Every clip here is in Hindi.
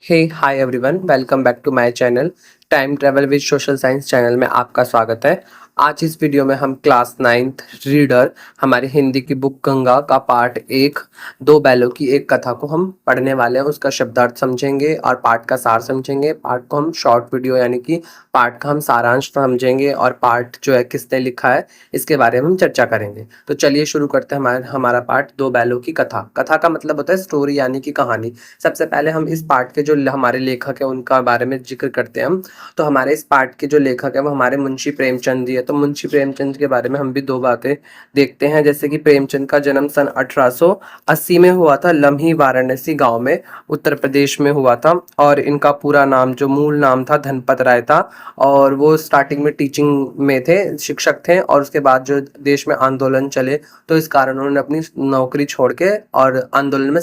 Hey hi everyone, welcome back to my channel. Time travel with social science channel में आपका स्वागत है। आज इस वीडियो में हम क्लास 9th रीडर हमारी हिंदी की बुक गंगा का पार्ट एक दो बैलों की एक कथा को हम पढ़ने वाले हैं। उसका शब्दार्थ समझेंगे और पाठ का सार समझेंगे। पाठ को हम शॉर्ट वीडियो यानी कि पाठ का हम सारांश समझेंगे और पाठ जो है किसने लिखा है इसके बारे में हम चर्चा करेंगे। तो चलिए शुरू करते हैं हमारा पाठ दो बैलों की कथा। कथा का मतलब होता है स्टोरी यानी कि कहानी। सबसे पहले हम इस पाठ के जो हमारे लेखक है उनका बारे में जिक्र करते हैं हम। तो हमारे इस पाठ के जो लेखक है वो हमारे मुंशी प्रेमचंद जी है। तो मुंशी प्रेमचंद के बारे में हम भी दो बातें देखते हैं। जैसे कि प्रेमचंद का जन्म सन 1880 में हुआ था, लम्ही वाराणसी गांव में, उत्तर प्रदेश में हुआ था। और इनका पूरा नाम जो मूल नाम था धनपत राय था। और वो स्टार्टिंग में टीचिंग में थे, शिक्षक थे। और उसके बाद जो देश में आंदोलन चले तो इस कारण उन्होंने अपनी नौकरी छोड़ के और आंदोलन में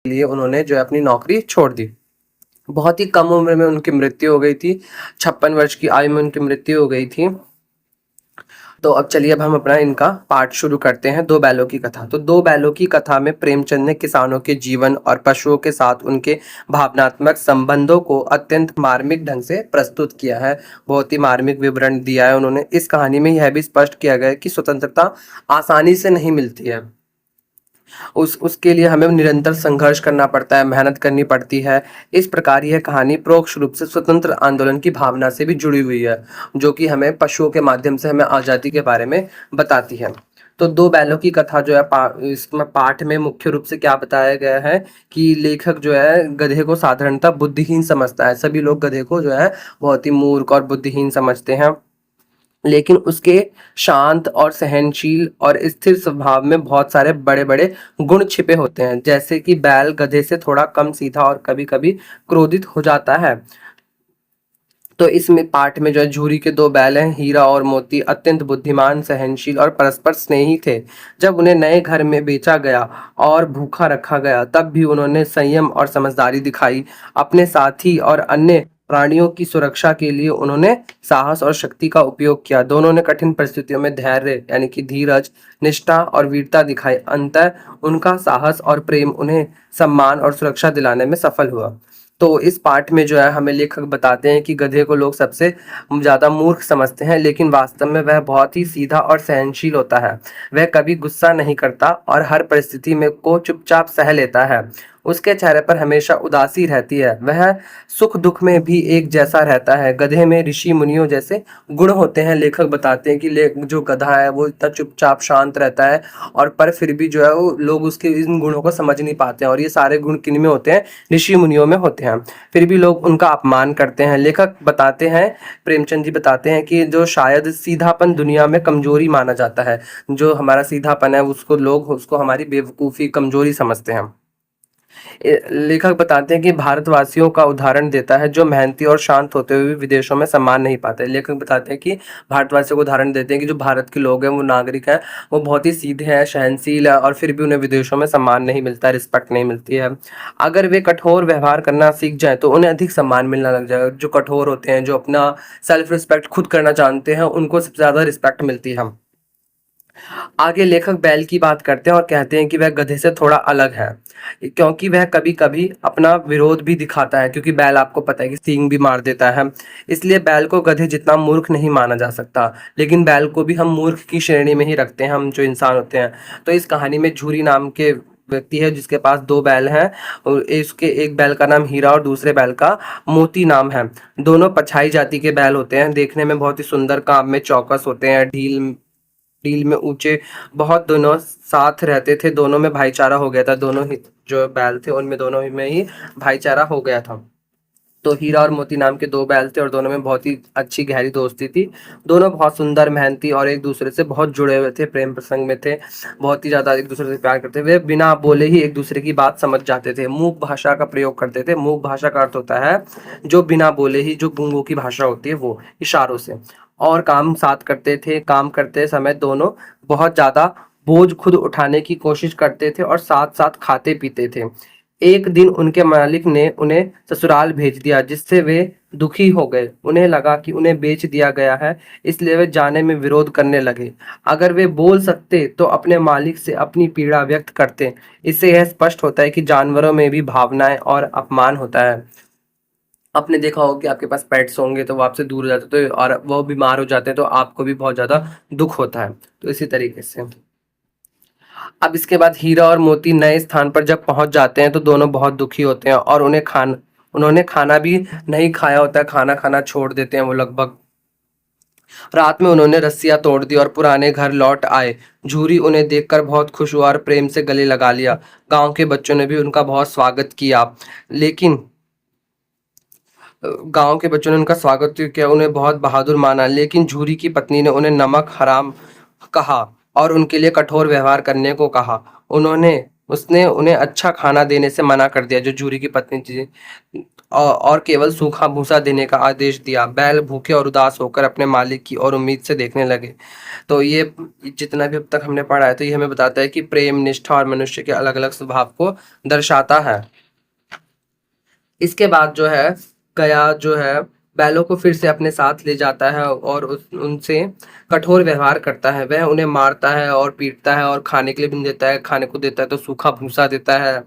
लिए उन्होंने जो है अपनी नौकरी छोड़ दी। बहुत ही कम उम्र में उनकी मृत्यु हो गई थी। 56 वर्ष की आयु में उनकी मृत्यु हो गई थी। तो अब चलिए अब हम अपना इनका पाठ शुरू करते हैं। दो बैलों की कथा। तो दो बैलों की कथा में प्रेमचंद ने किसानों के जीवन और पशुओं के साथ उनके भावनात्मक संबंधों को अत्यंत मार्मिक ढंग से प्रस्तुत किया है। बहुत ही मार्मिक विवरण दिया है उन्होंने। इस कहानी में यह भी स्पष्ट किया गया है कि स्वतंत्रता आसानी से नहीं मिलती है। उसके लिए हमें निरंतर संघर्ष करना पड़ता है, मेहनत करनी पड़ती है। इस प्रकार यह कहानी परोक्ष रूप से स्वतंत्र आंदोलन की भावना से भी जुड़ी हुई है, जो कि हमें पशुओं के माध्यम से हमें आज़ादी के बारे में बताती है। तो दो बैलों की कथा जो है इसमें पाठ में मुख्य रूप से क्या बताया गया है कि लेखक जो है गधे को साधारणतः बुद्धिहीन समझता है। सभी लोग गधे को जो है बहुत ही मूर्ख और बुद्धिहीन समझते हैं, लेकिन उसके शांत और सहनशील और स्थिर स्वभाव में बहुत सारे बड़े बड़े गुण छिपे होते हैं। जैसे कि बैल गधे से थोड़ा कम सीधा और कभी कभी क्रोधित हो जाता है। तो इसमें पाठ में जो है झूरी के दो बैल हैं, हीरा और मोती, अत्यंत बुद्धिमान, सहनशील और परस्पर स्नेही थे। जब उन्हें नए घर में बेचा गया और भूखा रखा गया तब भी उन्होंने संयम और समझदारी दिखाई। अपने साथी और अन्य प्राणियों की सुरक्षा के लिए उन्होंने साहस और शक्ति का उपयोग किया। दोनों ने कठिन परिस्थितियों में धैर्य यानी कि धीरज, निष्ठा और वीरता दिखाई। अंततः उनका साहस और प्रेम उन्हें सम्मान और सुरक्षा दिलाने में सफल हुआ। तो इस पाठ में जो है हमें लेखक बताते हैं कि गधे को लोग सबसे ज़्यादा मूर्ख समझते हैं, लेकिन वास्तव में वह बहुत ही सीधा और सहनशील होता है। वह कभी गुस्सा नहीं करता और हर परिस्थिति में को चुपचाप सह लेता है। उसके चेहरे पर हमेशा उदासी रहती है। वह सुख दुख में भी एक जैसा रहता है। गधे में ऋषि मुनियों जैसे गुण होते हैं। लेखक बताते हैं कि जो गधा है वो इतना चुपचाप शांत रहता है और पर फिर भी जो है वो लोग उसके इन गुणों को समझ नहीं पाते हैं। और ये सारे गुण किन में होते हैं? ऋषि मुनियों में होते हैं। फिर भी लोग उनका अपमान करते हैं। लेखक बताते हैं, प्रेमचंद जी बताते हैं कि जो शायद सीधापन दुनिया में कमजोरी माना जाता है, जो हमारा सीधापन है उसको लोग उसको हमारी बेवकूफ़ी कमजोरी समझते हैं। लेखक बताते हैं कि भारतवासियों का उदाहरण देता है जो मेहनती और शांत होते हुए भी विदेशों में सम्मान नहीं पाते। लेखक बताते हैं कि भारतवासियों को उदाहरण देते हैं कि जो भारत के लोग हैं, वो नागरिक हैं, वो बहुत ही सीधे हैं, सहनशील है और फिर भी उन्हें विदेशों में सम्मान नहीं मिलता, रिस्पेक्ट नहीं मिलती है। अगर वे कठोर व्यवहार करना सीख जाए तो उन्हें अधिक सम्मान मिलना लग जाएगा। जो कठोर होते हैं, जो अपना सेल्फ रिस्पेक्ट खुद करना जानते हैं, उनको सबसे ज़्यादा रिस्पेक्ट मिलती है। आगे लेखक बैल की बात करते हैं और कहते हैं कि वह गधे से थोड़ा अलग है, क्योंकि वह कभी कभी अपना विरोध भी दिखाता है। क्योंकि बैल आपको पता है कि सींग भी मार देता है, इसलिए बैल को गधे जितना मूर्ख नहीं माना जा सकता। लेकिन बैल को भी हम मूर्ख की श्रेणी में ही रखते हैं, हम जो इंसान होते हैं। तो इस कहानी में झूरी नाम के व्यक्ति है जिसके पास दो बैल हैं। और इसके एक बैल का नाम हीरा और दूसरे बैल का मोती नाम है। दोनों पछाई जाति के बैल होते हैं, देखने में बहुत ही सुंदर, काम में चौकस होते हैं, ढील डील में ऊंचे। बहुत दोनों साथ रहते थे, दोनों में भाईचारा हो गया था। दोनों ही जो बैल थे उनमें दोनों ही में ही भाईचारा हो गया था। तो हीरा और मोती नाम के दो बैल थे और दोनों में बहुत ही अच्छी गहरी दोस्ती थी। दोनों बहुत सुंदर, मेहनती और एक दूसरे से बहुत जुड़े हुए थे, प्रेम प्रसंग में थे, बहुत ही ज्यादा एक दूसरे से प्यार करते थे। वे बिना बोले ही एक दूसरे की बात समझ जाते थे। मूक भाषा का प्रयोग करते थे। मूक भाषा का अर्थ होता है जो बिना बोले ही, जो गूंगों की भाषा होती है, वो इशारों से। और काम साथ करते थे। काम करते समय दोनों बहुत ज्यादा बोझ खुद उठाने की कोशिश करते थे और साथ साथ खाते पीते थे। एक दिन उनके मालिक ने उन्हें ससुराल भेज दिया, जिससे वे दुखी हो गए। उन्हें लगा कि उन्हें बेच दिया गया है, इसलिए वे जाने में विरोध करने लगे। अगर वे बोल सकते तो अपने मालिक से अपनी पीड़ा व्यक्त करते। इससे यह स्पष्ट होता है कि जानवरों में भी भावनाएं और अपमान होता है। आपने देखा होगा कि आपके पास पेट्स होंगे तो वो आपसे दूर हो जाते हैं, तो और वो बीमार हो जाते हैं तो आपको भी बहुत ज्यादा दुख होता है। तो इसी तरीके से अब इसके बाद हीरा और मोती नए स्थान पर जब पहुंच जाते हैं तो दोनों बहुत दुखी होते हैं और उन्होंने खाना भी नहीं खाया होता है, खाना खाना छोड़ देते हैं वो लगभग। रात में उन्होंने रस्सियां तोड़ दी और पुराने घर लौट आए। झूरी उन्हें देखकर बहुत खुश हुआ और प्रेम से गले लगा लिया। गांव के बच्चों ने भी उनका बहुत स्वागत किया, लेकिन गांव के बच्चों ने उनका स्वागत किया, उन्हें बहुत बहादुर माना। लेकिन झूरी की पत्नी ने उन्हें नमक हराम कहा और उनके लिए कठोर व्यवहार करने को कहा। उन्होंने उसने उन्हें अच्छा खाना देने से मना कर दिया, जो झूरी की पत्नी थी, और केवल सूखा भूसा देने का आदेश दिया। बैल भूखे और उदास होकर अपने मालिक की ओर उम्मीद से देखने लगे। तो ये जितना भी अब तक हमने पढ़ा है, तो ये हमें बताता है कि प्रेम, निष्ठा और मनुष्य के अलग अलग स्वभाव को दर्शाता है। इसके बाद जो है, गया जो है बैलों को फिर से अपने साथ ले जाता है और उनसे कठोर व्यवहार करता है। वह उन्हें मारता है और पीटता है और खाने के लिए भी नहीं देता है, खाने को देता है तो सूखा भूसा देता है,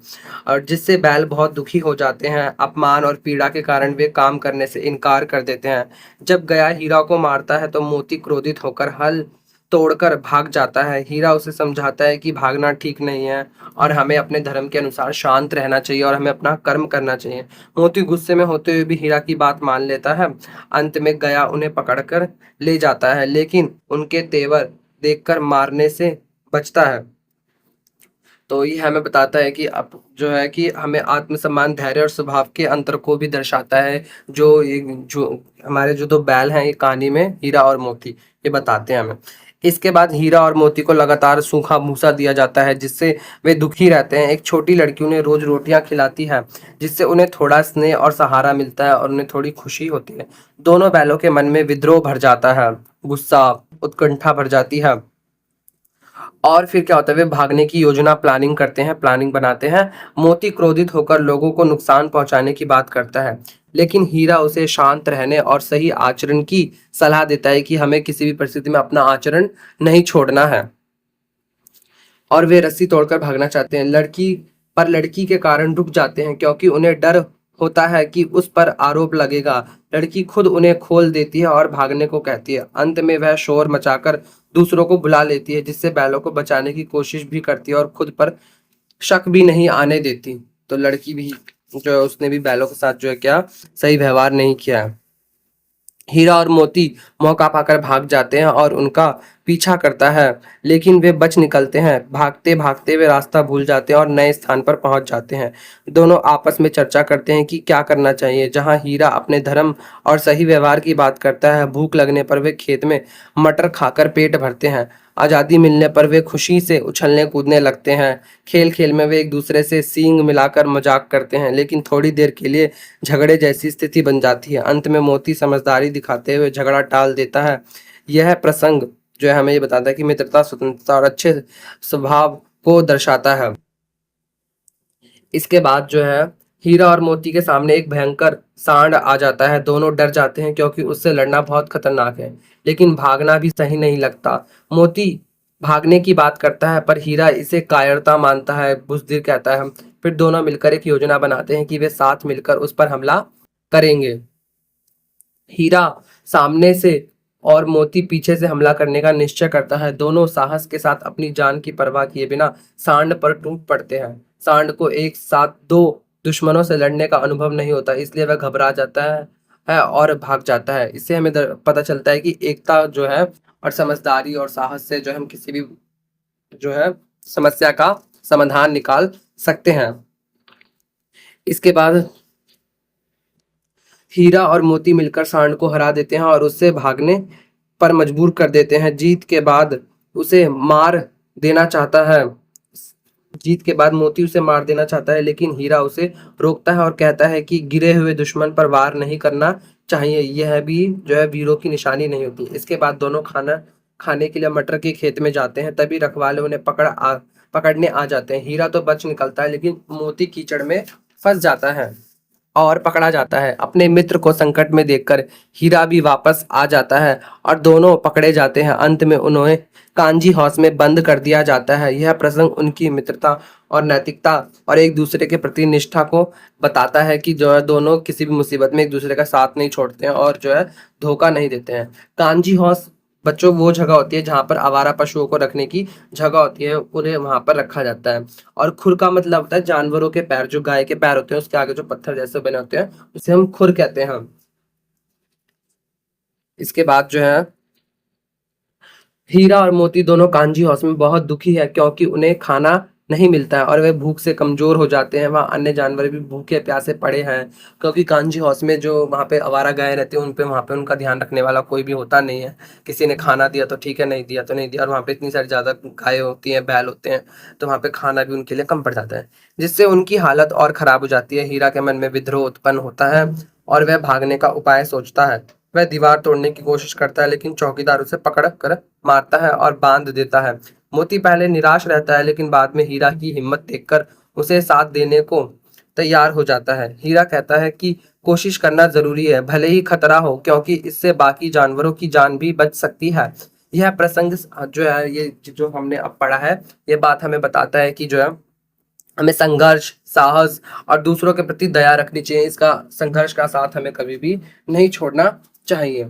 और जिससे बैल बहुत दुखी हो जाते हैं। अपमान और पीड़ा के कारण वे काम करने से इनकार कर देते हैं। जब गया हीरा को मारता है तो मोती क्रोधित होकर हल तोड़कर भाग जाता है। हीरा उसे समझाता है कि भागना ठीक नहीं है और हमें अपने धर्म के अनुसार शांत रहना चाहिए और हमें अपना कर्म करना चाहिए। मोती गुस्से में होते हुए भी हीरा की बात मान लेता है। अंत में गया उन्हें पकड़कर ले जाता है, लेकिन उनके तेवर देखकर मारने से बचता है। तो ये हमें बताता है कि अब जो है कि हमें आत्मसम्मान, धैर्य और स्वभाव के अंतर को भी दर्शाता है। जो हमारे जो दो बैल हैं ये कहानी में, हीरा और मोती, ये बताते हैं हमें। इसके बाद हीरा और मोती को लगातार सूखा भूसा दिया जाता है, जिससे वे दुखी रहते हैं। एक छोटी लड़की उन्हें रोज रोटियां खिलाती है, जिससे उन्हें थोड़ा स्नेह और सहारा मिलता है और उन्हें थोड़ी खुशी होती है। दोनों बैलों के मन में विद्रोह भर जाता है, गुस्सा, उत्कंठा भर जाती है। और फिर क्या होता है, वे भागने की योजना प्लानिंग बनाते हैं। मोती क्रोधित होकर लोगों को नुकसान पहुंचाने की बात करता है, लेकिन हीरा उसे शांत रहने और सही आचरण की सलाह देता है कि हमें किसी भी परिस्थिति में अपना आचरण नहीं छोड़ना है। और वे रस्सी तोड़कर भागना चाहते हैं, लड़की के कारण रुक जाते हैं, क्योंकि उन्हें डर होता है कि उस पर आरोप लगेगा। लड़की खुद उन्हें खोल देती है और भागने को कहती है। अंत में वह शोर मचाकर दूसरों को बुला लेती है, जिससे बैलों को बचाने की कोशिश भी करती है और खुद पर शक भी नहीं आने देती। तो लड़की भी जो है, उसने भी बैलों के साथ जो है क्या सही व्यवहार नहीं किया है। हीरा और मोती मौका पाकर भाग जाते हैं और उनका पीछा करता है, लेकिन वे बच निकलते हैं। भागते भागते वे रास्ता भूल जाते हैं और नए स्थान पर पहुंच जाते हैं। दोनों आपस में चर्चा करते हैं कि क्या करना चाहिए। जहां हीरा अपने धर्म और सही व्यवहार की बात करता है, भूख लगने पर वे खेत में मटर खाकर पेट भरते हैं। आज़ादी मिलने पर वे खुशी से उछलने कूदने लगते हैं। खेल खेल में वे एक दूसरे से सींग मिलाकर मजाक करते हैं, लेकिन थोड़ी देर के लिए झगड़े जैसी स्थिति बन जाती है। अंत में मोती समझदारी दिखाते हुए झगड़ा टाल देता है। यह प्रसंग जो है हमें ये बताता है कि मित्रता, स्वतंत्रता और अच्छे स्वभाव को दर्शाता है। इसके बाद जो है, हीरा और मोती के सामने एक भयंकर सांड आ जाता है। दोनों डर जाते हैं क्योंकि उससे लड़ना बहुत खतरनाक है, लेकिन भागना भी सही नहीं लगता। मोती भागने की बात करता है, पर हीरा इसे कायरता मानता है, बुज़दिल कहता है। फिर दोनों मिलकर एक योजना बनाते हैं कि वे साथ मिलकर उस पर हमला करेंगे। हीरा सामने से और मोती पीछे से हमला करने का निश्चय करता है। दोनों साहस के साथ अपनी जान की परवाह किए बिना सांड पर टूट पड़ते हैं। सांड को एक साथ दो दुश्मनों से लड़ने का अनुभव नहीं होता, इसलिए वह घबरा जाता है और भाग जाता है। इससे हमें पता चलता है कि एकता जो है और समझदारी और साहस से जो है हम किसी भी जो है समस्या का समाधान निकाल सकते हैं। इसके बाद हीरा और मोती मिलकर सांड को हरा देते हैं और उससे भागने पर मजबूर कर देते हैं। उसे मार देना चाहता है जीत के बाद मोती उसे मार देना चाहता है, लेकिन हीरा उसे रोकता है और कहता है कि गिरे हुए दुश्मन पर वार नहीं करना चाहिए, यह भी जो है वीरों की निशानी नहीं होती। इसके बाद दोनों खाना खाने के लिए मटर के खेत में जाते हैं। तभी रखवाले उन्हें पकड़ने आ जाते हैं। हीरा तो बच निकलता है लेकिन मोती कीचड़ में फंस जाता है और पकड़ा जाता है। अपने मित्र को संकट में देखकर हीरा भी वापस आ जाता है और दोनों पकड़े जाते हैं। अंत में उन्हें कांजी हाउस में बंद कर दिया जाता है। यह प्रसंग उनकी मित्रता और नैतिकता और एक दूसरे के प्रति निष्ठा को बताता है कि जो है दोनों किसी भी मुसीबत में एक दूसरे का साथ नहीं छोड़ते हैं और जो है धोखा नहीं देते हैं। कांजी हाउस बच्चों वो जगह होती है जहाँ पर आवारा पशुओं को रखने की जगह होती है, उन्हें वहां पर रखा जाता है। और खुर का मतलब होता है जानवरों के पैर, जो गाय के पैर होते हैं उसके आगे जो पत्थर जैसे बने होते हैं उसे हम खुर कहते हैं। इसके बाद जो है हीरा और मोती दोनों कांजी हाउस में बहुत दुखी है क्योंकि उन्हें खाना नहीं मिलता है और वे भूख से कमजोर हो जाते हैं। वहाँ अन्य जानवर भी भूखे प्यासे पड़े हैं क्योंकि कांजी हाउस में जो वहाँ पे आवारा गाय रहती है उन पे वहाँ पे उनका ध्यान रखने वाला कोई भी होता नहीं है। किसी ने खाना दिया तो ठीक है, नहीं दिया तो नहीं दिया। और वहाँ पे इतनी सारी ज्यादा गाय होती हैं, बैल होते हैं, तो वहाँ पे खाना भी उनके लिए कम पड़ जाता है, जिससे उनकी हालत और खराब हो जाती है। हीरा के मन में विद्रोह उत्पन्न होता है और वह भागने का उपाय सोचता है। वह दीवार तोड़ने की कोशिश करता है लेकिन चौकीदार उसे पकड़ कर मारता है और बांध देता है। मोती पहले निराश रहता है लेकिन बाद में हीरा की हिम्मत देखकर उसे साथ देने को तैयार हो जाता है। हीरा कहता है कि कोशिश करना जरूरी है, भले ही खतरा हो, क्योंकि इससे बाकी जानवरों की जान भी बच सकती है। यह प्रसंग जो है, ये जो हमने अब पढ़ा है, ये बात हमें बताता है कि जो है हमें संघर्ष, साहस और दूसरों के प्रति दया रखनी चाहिए। इसका संघर्ष का साथ हमें कभी भी नहीं छोड़ना चाहिए।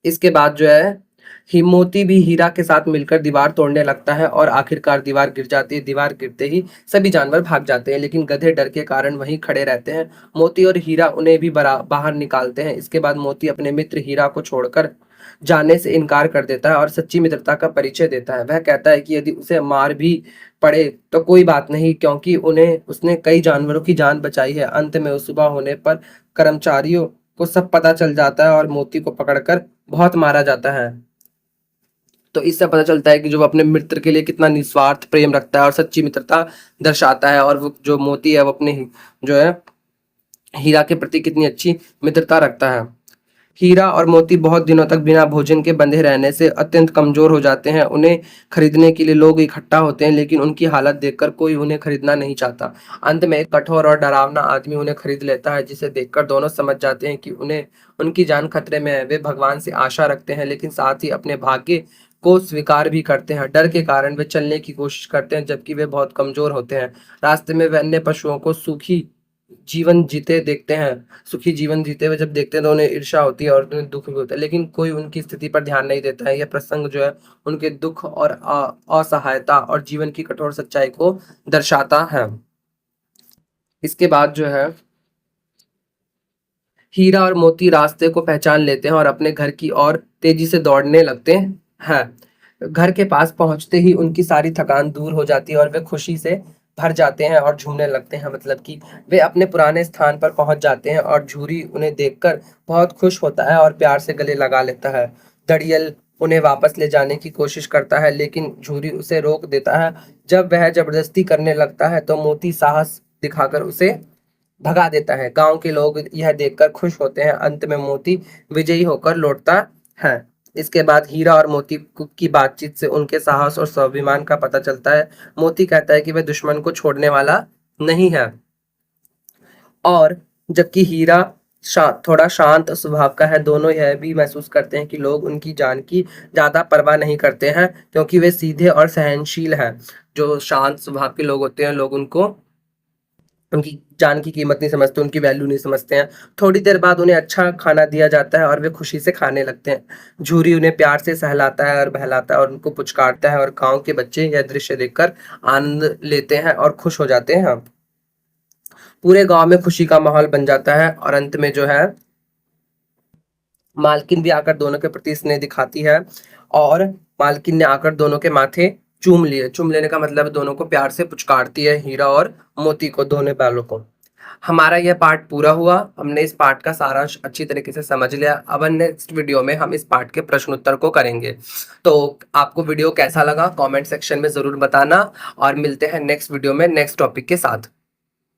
इसके बाद जो है मोती भी हीरा के साथ मिलकर दीवार तोड़ने लगता है और आखिरकार दीवार गिर जाती है। दीवार गिरते ही सभी जानवर भाग जाते हैं लेकिन गधे डर के कारण वहीं खड़े रहते हैं। मोती और हीरा उन्हें भी बाहर निकालते हैं। इसके बाद मोती अपने मित्र हीरा को छोड़कर जाने से इनकार कर देता है और सच्ची मित्रता का परिचय देता है। वह कहता है कि यदि उसे मार भी पड़े तो कोई बात नहीं, क्योंकि उन्हें उसने कई जानवरों की जान बचाई है। अंत में उस सुबह होने पर कर्मचारियों को सब पता चल जाता है और मोती को पकड़कर बहुत मारा जाता है। तो इससे पता चलता है कि जो वो अपने मित्र के लिए कितना निस्वार्थ प्रेम रखता है और सच्ची मित्रता दर्शाता है, और वो जो मोती है वो अपने जो है हीरा के प्रति कितनी अच्छी मित्रता रखता है। हीरा और मोती बहुत दिनों तक बिना भोजन के बंधे रहने से अत्यंत कमजोर हो जाते हैं। उन्हें खरीदने के लिए लोग इकट्ठा होते हैं लेकिन उनकी हालत देखकर कोई उन्हें खरीदना नहीं चाहता। अंत में एक कठोर और डरावना आदमी उन्हें खरीद लेता है, जिसे देखकर दोनों समझ जाते हैं कि उन्हें उनकी जान खतरे में है। वे भगवान से आशा रखते हैं लेकिन साथ ही अपने भाग्य को स्वीकार भी करते हैं। डर के कारण वे चलने की कोशिश करते हैं जबकि वे बहुत कमजोर होते हैं। रास्ते में वे अन्य पशुओं को सुखी जीवन जीते हुए जब देखते हैं तो उन्हें ईर्ष्या होती है और उन्हें दुख भी होता है, लेकिन कोई उनकी स्थिति पर ध्यान नहीं देता है। यह प्रसंग जो है उनके दुख और असहायता और जीवन की कठोर सच्चाई को दर्शाता है। इसके बाद जो है हीरा और मोती रास्ते को पहचान लेते हैं और अपने घर की ओर तेजी से दौड़ने लगते हैं। घर के पास पहुंचते ही उनकी सारी थकान दूर हो जाती है और वे खुशी से भर जाते हैं और झूमने लगते हैं। मतलब कि वे अपने पुराने स्थान पर पहुंच जाते हैं और झूरी उन्हें देखकर बहुत खुश होता है और प्यार से गले लगा लेता है। दड़ियल उन्हें वापस ले जाने की कोशिश करता है लेकिन झूरी उसे रोक देता है। जब वह जबरदस्ती करने लगता है तो मोती साहस दिखाकर उसे भगा देता है। गांव के लोग यह देखकर खुश होते हैं। अंत में मोती विजयी होकर लौटता है। इसके बाद हीरा और मोती की बातचीत से उनके साहस और स्वाभिमान का पता चलता है। मोती कहता है कि वह दुश्मन को छोड़ने वाला नहीं है, और जबकि हीरा थोड़ा शांत स्वभाव का है। दोनों यह भी महसूस करते हैं कि लोग उनकी जान की ज्यादा परवाह नहीं करते हैं क्योंकि वे सीधे और सहनशील हैं। जो शांत स्वभाव के लोग होते हैं, लोग उनको उनकी जान की कीमत नहीं समझते, उनकी वैल्यू नहीं समझते हैं। थोड़ी देर बाद उन्हें अच्छा खाना दिया जाता है और वे खुशी से खाने लगते हैं। झूरी उन्हें प्यार से सहलाता है और बहलाता है और उनको पुचकारता है, और गांव के बच्चे यह दृश्य देखकर आनंद लेते हैं और खुश हो जाते हैं। पूरे गांव में खुशी का माहौल बन जाता है और अंत में जो है मालकिन भी आकर दोनों के प्रति स्नेह दिखाती है, और मालकिन ने आकर दोनों के माथे चूम लिए। चूम लेने का मतलब दोनों को प्यार से पुचकारती है, हीरा और मोती को, दोनों बैलों को। हमारा यह पार्ट पूरा हुआ। हमने इस पार्ट का सारांश अच्छी तरीके से समझ लिया। अब नेक्स्ट वीडियो में हम इस पार्ट के प्रश्न उत्तर को करेंगे। तो आपको वीडियो कैसा लगा कमेंट सेक्शन में जरूर बताना, और मिलते हैं नेक्स्ट वीडियो में नेक्स्ट टॉपिक के साथ।